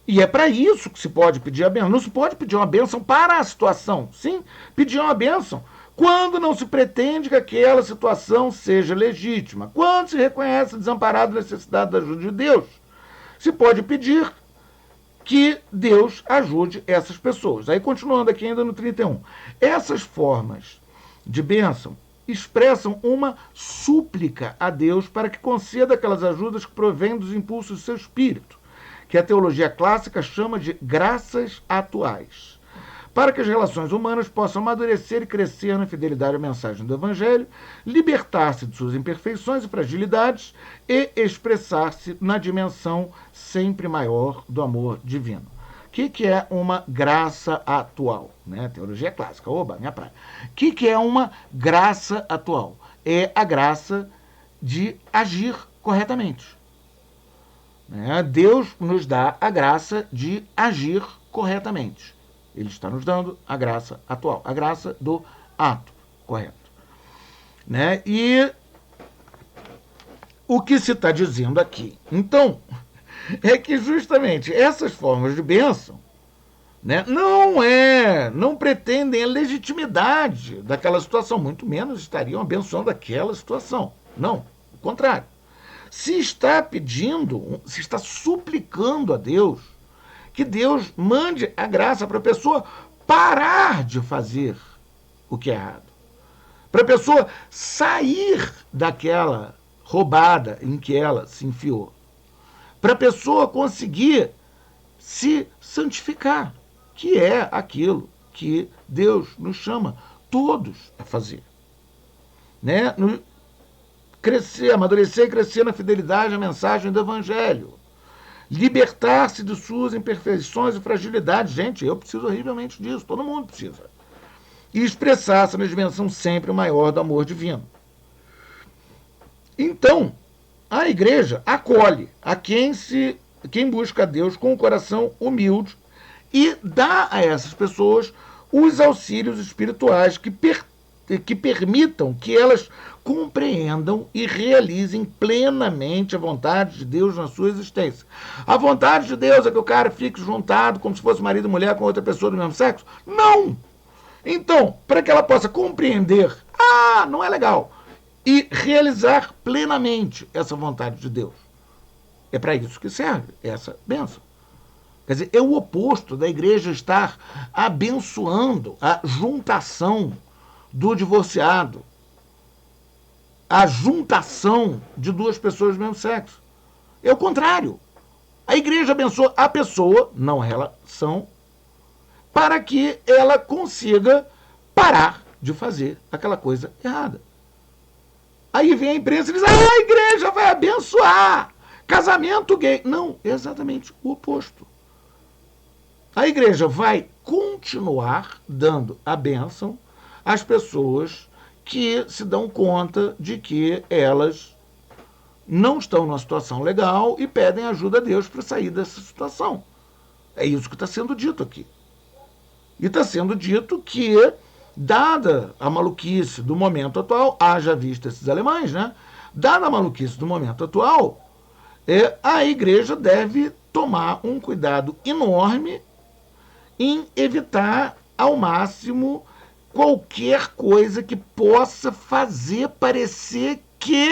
E é para isso que se pode pedir a bênção. Não se pode pedir uma bênção para a situação. Sim, pedir uma bênção quando não se pretende que aquela situação seja legítima. Quando se reconhece desamparado a necessidade da ajuda de Deus, se pode pedir que Deus ajude essas pessoas. Aí, continuando aqui ainda no 31. Essas formas de bênção expressam uma súplica a Deus para que conceda aquelas ajudas que provêm dos impulsos do seu espírito, que a teologia clássica chama de graças atuais, para que as relações humanas possam amadurecer e crescer na fidelidade à mensagem do Evangelho, libertar-se de suas imperfeições e fragilidades e expressar-se na dimensão sempre maior do amor divino. O que é uma graça atual? Né? Teologia clássica, oba, minha praia. O que é uma graça atual? É a graça de agir corretamente. Deus nos dá a graça de agir corretamente. Ele está nos dando a graça atual, a graça do ato correto. E o que se está dizendo aqui, então, é que justamente essas formas de bênção não pretendem a legitimidade daquela situação, muito menos estariam abençoando aquela situação. Não, o contrário. Se está pedindo, se está suplicando a Deus que Deus mande a graça para a pessoa parar de fazer o que é errado. Para a pessoa sair daquela roubada em que ela se enfiou. Para a pessoa conseguir se santificar, que é aquilo que Deus nos chama todos a fazer. Crescer, amadurecer e crescer na fidelidade à mensagem do Evangelho. Libertar-se de suas imperfeições e fragilidades. Gente, eu preciso horrivelmente disso, todo mundo precisa. E expressar-se na dimensão sempre maior do amor divino. Então, a igreja acolhe a quem busca a Deus com o coração humilde e dá a essas pessoas os auxílios espirituais que permitam que elas compreendam e realizem plenamente a vontade de Deus na sua existência. A vontade de Deus é que o cara fique juntado como se fosse marido e mulher com outra pessoa do mesmo sexo? Não! Então, para que ela possa compreender, não é legal, e realizar plenamente essa vontade de Deus. É para isso que serve essa bênção. Quer dizer, é o oposto da igreja estar abençoando a juntação do divorciado, a juntação de duas pessoas do mesmo sexo. É o contrário. A igreja abençoa a pessoa, não a relação, para que ela consiga parar de fazer aquela coisa errada. Aí vem a imprensa e diz, a igreja vai abençoar casamento gay. Não, é exatamente o oposto. A igreja vai continuar dando a bênção às pessoas que se dão conta de que elas não estão numa situação legal e pedem ajuda a Deus para sair dessa situação. É isso que está sendo dito aqui. E está sendo dito que, dada a maluquice do momento atual, haja vista esses alemães, dada a maluquice do momento atual, a igreja deve tomar um cuidado enorme em evitar ao máximo qualquer coisa que possa fazer parecer que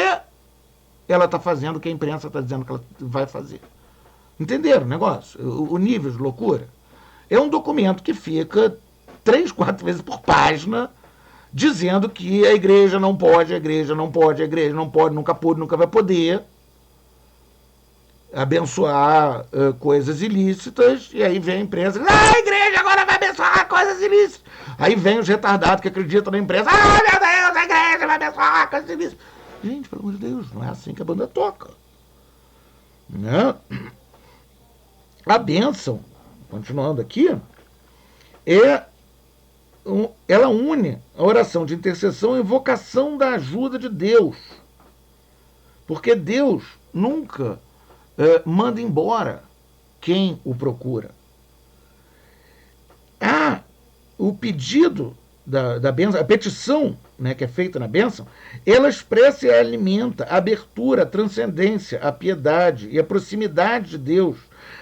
ela está fazendo o que a imprensa está dizendo que ela vai fazer. Entenderam o negócio? O nível de loucura? É um documento que fica 3, 4 vezes por página dizendo que a igreja não pode, a igreja não pode, a igreja não pode, nunca pôde, nunca vai poder abençoar coisas ilícitas, e aí vem a imprensa, a igreja agora vai abençoar coisas ilícitas. Aí vem os retardados que acreditam na imprensa, meu Deus, a igreja vai abençoar coisas ilícitas. Gente, pelo amor de Deus, não é assim que a banda toca. Né? A bênção, continuando aqui, ela une a oração de intercessão e invocação da ajuda de Deus. Porque Deus nunca manda embora quem o procura. O pedido da bênção, a petição, né, que é feita na bênção, ela expressa e alimenta a abertura, a transcendência, a piedade e a proximidade de Deus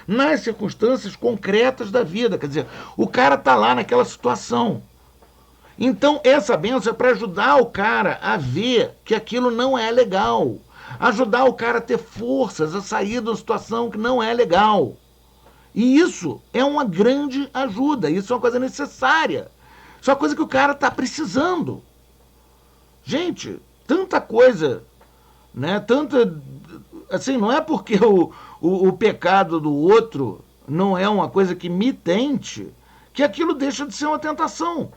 nas circunstâncias concretas da vida. Quer dizer, o cara está lá naquela situação. Então, essa bênção é para ajudar o cara a ver que aquilo não é legal. Ajudar o cara a ter forças, a sair de uma situação que não é legal. E isso é uma grande ajuda, isso é uma coisa necessária. Isso é uma coisa que o cara está precisando. Gente, tanta coisa, né? Tanta, assim, não é porque o pecado do outro não é uma coisa que me tente, que aquilo deixa de ser uma tentação.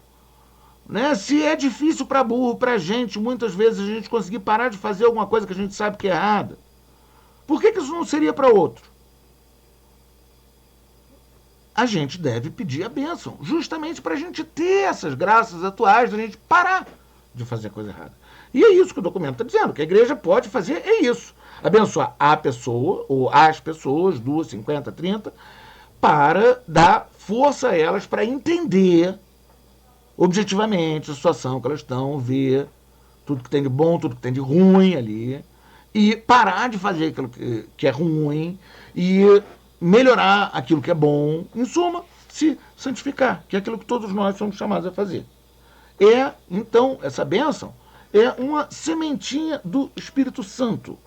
Né? Se é difícil para burro, para gente, muitas vezes a gente conseguir parar de fazer alguma coisa que a gente sabe que é errada, por que isso não seria para outro? A gente deve pedir a bênção, justamente para a gente ter essas graças atuais, da gente parar de fazer a coisa errada. E é isso que o documento está dizendo, que a igreja pode fazer, é isso. Abençoar a pessoa, ou as pessoas, 2, 50, 30, para dar força a elas para entender objetivamente a situação que elas estão, ver tudo que tem de bom, tudo que tem de ruim ali, e parar de fazer aquilo que é ruim e melhorar aquilo que é bom, em suma, se santificar, que é aquilo que todos nós somos chamados a fazer. Então, essa bênção é uma sementinha do Espírito Santo,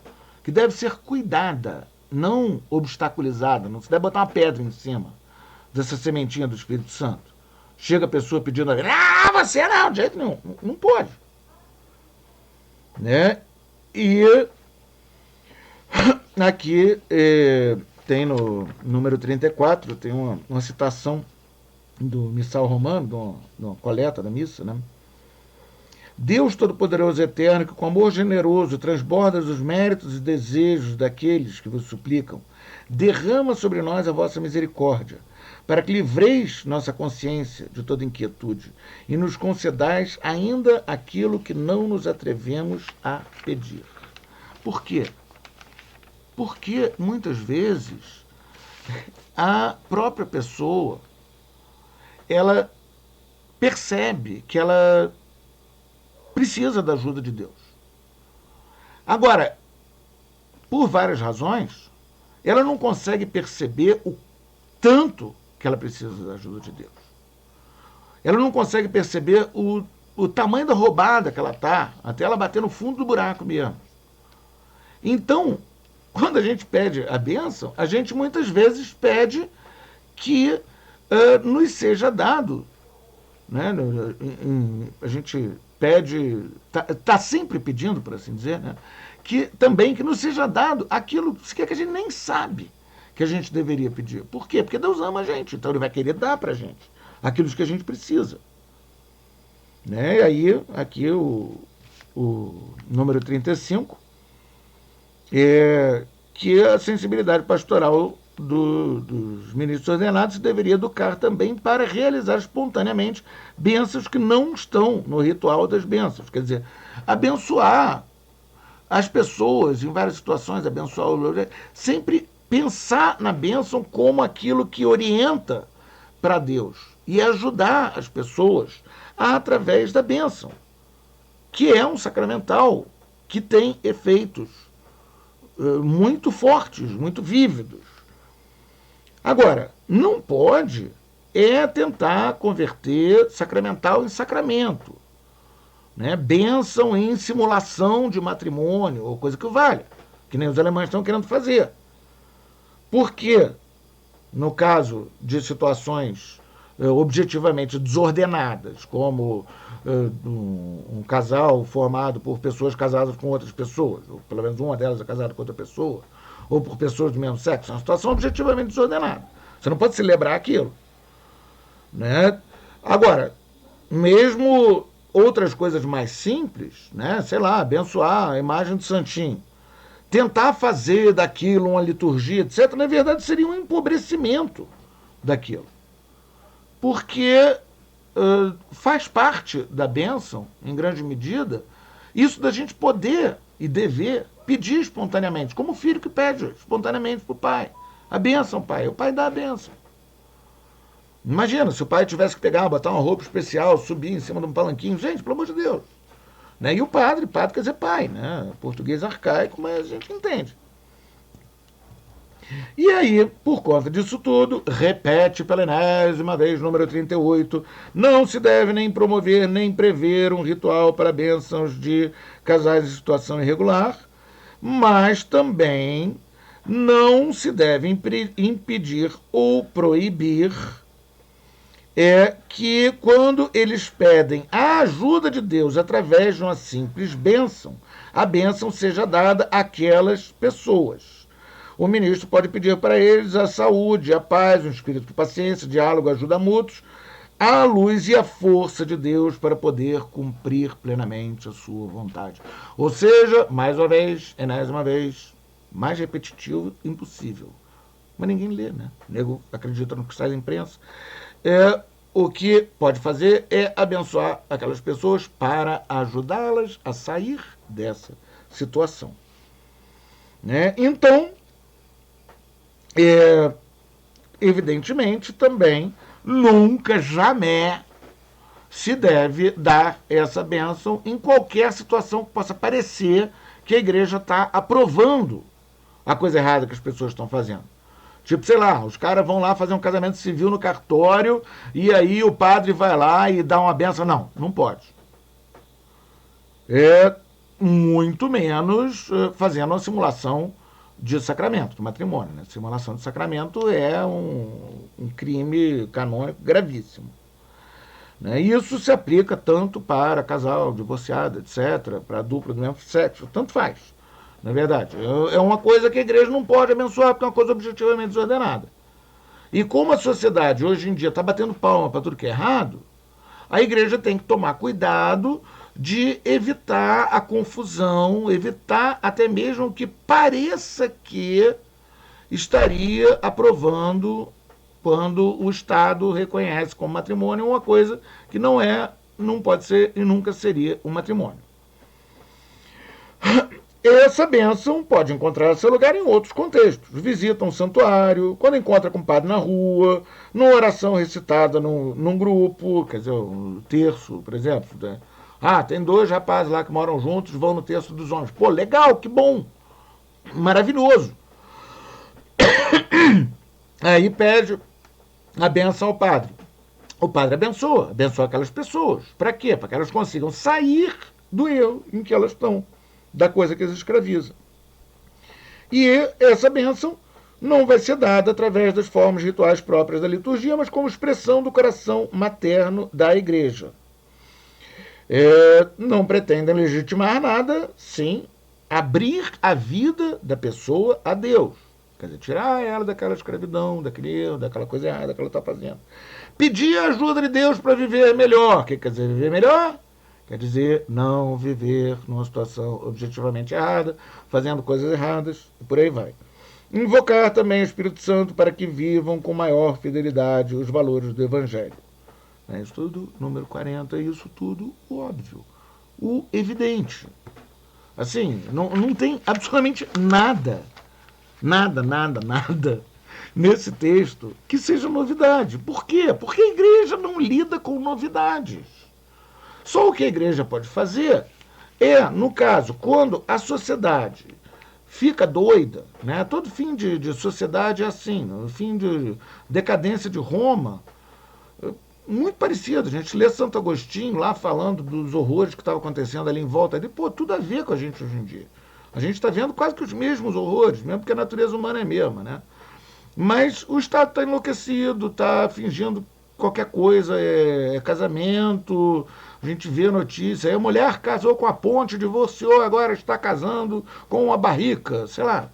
que deve ser cuidada, não obstaculizada, não se deve botar uma pedra em cima dessa sementinha do Espírito Santo. Chega a pessoa pedindo a vida, você não, de jeito nenhum, não pode. Né? E aqui tem no número 34, tem uma citação do Missal Romano, de uma coleta da missa, né? Deus Todo-Poderoso e Eterno, que com amor generoso transborda os méritos e desejos daqueles que vos suplicam, derrama sobre nós a vossa misericórdia, para que livreis nossa consciência de toda inquietude e nos concedais ainda aquilo que não nos atrevemos a pedir. Por quê? Porque muitas vezes a própria pessoa ela percebe que ela precisa da ajuda de Deus. Agora, por várias razões, ela não consegue perceber o tanto que ela precisa da ajuda de Deus. Ela não consegue perceber o tamanho da roubada que ela está, até ela bater no fundo do buraco mesmo. Então, quando a gente pede a bênção, a gente muitas vezes pede que nos seja dado. Né? A gente pede, está sempre pedindo, por assim dizer, né? Que nos seja dado aquilo que a gente nem sabe que a gente deveria pedir. Por quê? Porque Deus ama a gente, então Ele vai querer dar para a gente aquilo que a gente precisa. Né? E aí, aqui o número 35, que a sensibilidade pastoral dos ministros ordenados deveria educar também para realizar espontaneamente bênçãos que não estão no ritual das bênçãos. Quer dizer, abençoar as pessoas em várias situações, abençoar sempre pensar na bênção como aquilo que orienta para Deus e ajudar as pessoas através da bênção, que é um sacramental que tem efeitos muito fortes, muito vívidos. Agora, não pode é tentar converter sacramental em sacramento, né? Bênção em simulação de matrimônio, ou coisa que vale, que nem os alemães estão querendo fazer. Por quê? No caso de situações objetivamente desordenadas, como um casal formado por pessoas casadas com outras pessoas, ou pelo menos uma delas é casada com outra pessoa, ou por pessoas do mesmo sexo, é uma situação objetivamente desordenada. Você não pode celebrar aquilo, né? Agora, mesmo outras coisas mais simples, né? Sei lá, abençoar a imagem do santinho, tentar fazer daquilo uma liturgia, etc., na verdade seria um empobrecimento daquilo. Porque faz parte da bênção, em grande medida, isso da gente poder e dever pedir espontaneamente, como o filho que pede espontaneamente para o pai. A bênção, pai. O pai dá a bênção. Imagina, se o pai tivesse que pegar, botar uma roupa especial, subir em cima de um palanquinho. Gente, pelo amor de Deus. Né? E o padre quer dizer pai, né? Português arcaico, mas a gente entende. E aí, por conta disso tudo, repete pela enésima vez, número 38, não se deve nem promover nem prever um ritual para bênçãos de casais em situação irregular, mas também não se deve impedir ou proibir que quando eles pedem a ajuda de Deus através de uma simples bênção, a bênção seja dada àquelas pessoas. O ministro pode pedir para eles a saúde, a paz, um espírito de paciência, diálogo, ajuda mútuos, a luz e a força de Deus para poder cumprir plenamente a sua vontade. Ou seja, mais uma vez, enésima vez, mais repetitivo, impossível. Mas ninguém lê, né? O nego acredita no que sai da imprensa. O que pode fazer é abençoar aquelas pessoas para ajudá-las a sair dessa situação. Né? Então, evidentemente, também nunca, jamais se deve dar essa bênção em qualquer situação que possa parecer que a igreja está aprovando a coisa errada que as pessoas estão fazendo. Tipo, sei lá, os caras vão lá fazer um casamento civil no cartório e aí o padre vai lá e dá uma bênção. Não, não pode. Muito menos fazendo uma simulação de sacramento, do matrimônio. Né? Simulação de sacramento é um crime canônico gravíssimo. Né? Isso se aplica tanto para casal, divorciado, etc., para dupla do mesmo sexo, tanto faz. Na verdade, é uma coisa que a igreja não pode abençoar, porque é uma coisa objetivamente desordenada. E como a sociedade hoje em dia está batendo palma para tudo que é errado, a igreja tem que tomar cuidado de evitar a confusão, evitar até mesmo que pareça que estaria aprovando quando o Estado reconhece como matrimônio uma coisa que não é, não pode ser e nunca seria um matrimônio. Essa bênção pode encontrar seu lugar em outros contextos. Visita um santuário, quando encontra com o padre na rua, numa oração recitada num grupo, quer dizer, um terço, por exemplo. Né? Ah, tem 2 rapazes lá que moram juntos, vão no terço dos homens. Pô, legal, que bom, maravilhoso. Aí pede a bênção ao padre. O padre abençoa aquelas pessoas. Para quê? Para que elas consigam sair do erro em que elas estão, da coisa que as escraviza. E essa bênção não vai ser dada através das formas rituais próprias da liturgia, mas como expressão do coração materno da igreja. Não pretendem legitimar nada, sim, abrir a vida da pessoa a Deus. Quer dizer, tirar ela daquela escravidão, daquele erro, daquela coisa errada que ela está fazendo. Pedir a ajuda de Deus para viver melhor. O que quer dizer viver melhor? Quer dizer não viver numa situação objetivamente errada, fazendo coisas erradas, e por aí vai. Invocar também o Espírito Santo para que vivam com maior fidelidade os valores do Evangelho. Isso tudo, número 40, isso tudo o óbvio, o evidente. Assim, não tem absolutamente nada nesse texto que seja novidade. Por quê? Porque a igreja não lida com novidades. Só o que a igreja pode fazer no caso, quando a sociedade fica doida, né? Todo fim de sociedade é assim, no fim de decadência de Roma, muito parecido. A gente lê Santo Agostinho lá falando dos horrores que estavam acontecendo ali em volta ali, pô, tudo a ver com a gente hoje em dia. A gente está vendo quase que os mesmos horrores, mesmo porque a natureza humana é a mesma, né? Mas o Estado está enlouquecido, está fingindo qualquer coisa, é casamento, a gente vê notícia, aí a mulher casou com a ponte, divorciou, agora está casando com uma barrica, sei lá.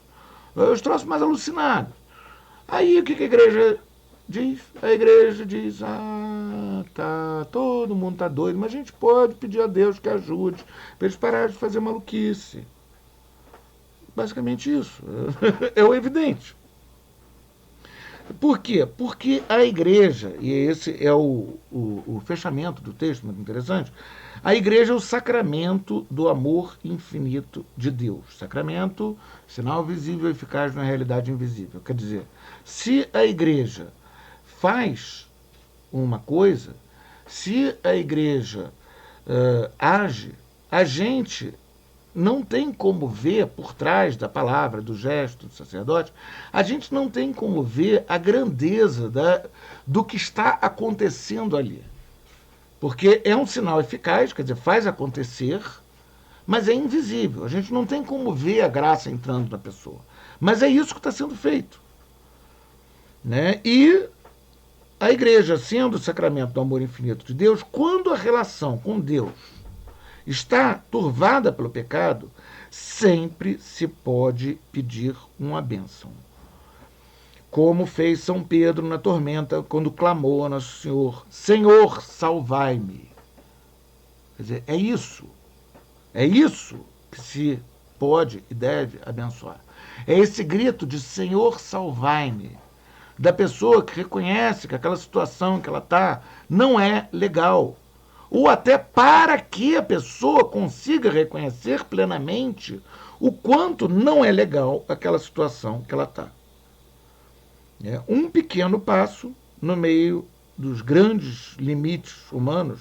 Os troços mais alucinados. Aí o que a igreja diz? A igreja diz, tá, todo mundo tá doido, mas a gente pode pedir a Deus que ajude para eles pararem de fazer maluquice. Basicamente isso. É o evidente. Por quê? Porque a igreja, e esse é o fechamento do texto, muito interessante, a igreja é o sacramento do amor infinito de Deus. Sacramento, sinal visível e eficaz na realidade invisível. Quer dizer, se a igreja faz uma coisa, se a igreja age, a gente não tem como ver por trás da palavra, do gesto do sacerdote, a gente não tem como ver a grandeza do que está acontecendo ali. Porque é um sinal eficaz, quer dizer, faz acontecer, mas é invisível. A gente não tem como ver a graça entrando na pessoa. Mas é isso que está sendo feito. Né? E a igreja, sendo o sacramento do amor infinito de Deus, quando a relação com Deus está turvada pelo pecado, sempre se pode pedir uma bênção. Como fez São Pedro na tormenta, quando clamou a Nosso Senhor: Senhor, salvai-me. Quer dizer, é isso. É isso que se pode e deve abençoar. É esse grito de Senhor, salvai-me, da pessoa que reconhece que aquela situação que ela está não é legal. Ou até para que a pessoa consiga reconhecer plenamente o quanto não é legal aquela situação que ela está. É um pequeno passo no meio dos grandes limites humanos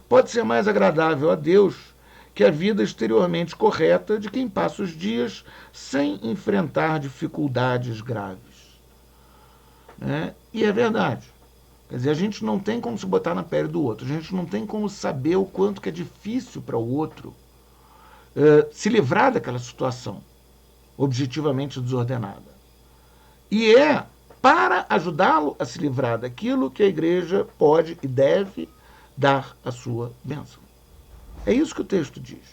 pode ser mais agradável a Deus que a vida exteriormente correta de quem passa os dias sem enfrentar dificuldades graves. E é verdade. Quer dizer, a gente não tem como se botar na pele do outro, a gente não tem como saber o quanto que é difícil para o outro se livrar daquela situação objetivamente desordenada. E é para ajudá-lo a se livrar daquilo que a igreja pode e deve dar a sua bênção. É isso que o texto diz.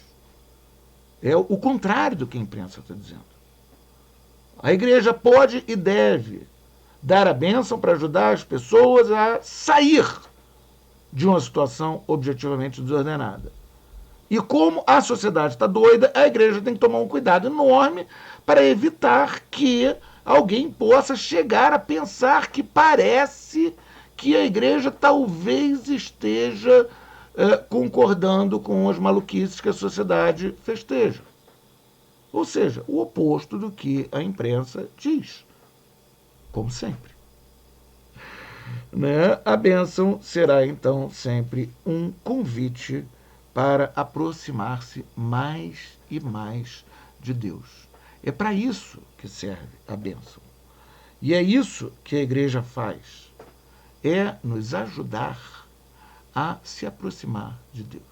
É o contrário do que a imprensa está dizendo. A igreja pode e deve dar a bênção para ajudar as pessoas a sair de uma situação objetivamente desordenada. E como a sociedade está doida, a igreja tem que tomar um cuidado enorme para evitar que alguém possa chegar a pensar que parece que a igreja talvez esteja concordando com as maluquices que a sociedade festeja. Ou seja, o oposto do que a imprensa diz. Como sempre. Né? A bênção será, então, sempre um convite para aproximar-se mais e mais de Deus. É para isso que serve a bênção. E é isso que a igreja faz. É nos ajudar a se aproximar de Deus.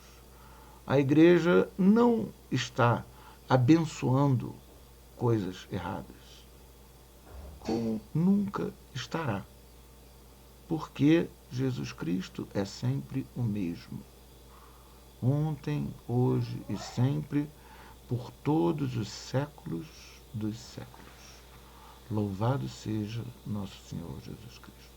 A igreja não está abençoando coisas erradas. Como nunca estará. Porque Jesus Cristo é sempre o mesmo. Ontem, hoje e sempre, por todos os séculos dos séculos. Louvado seja nosso Senhor Jesus Cristo.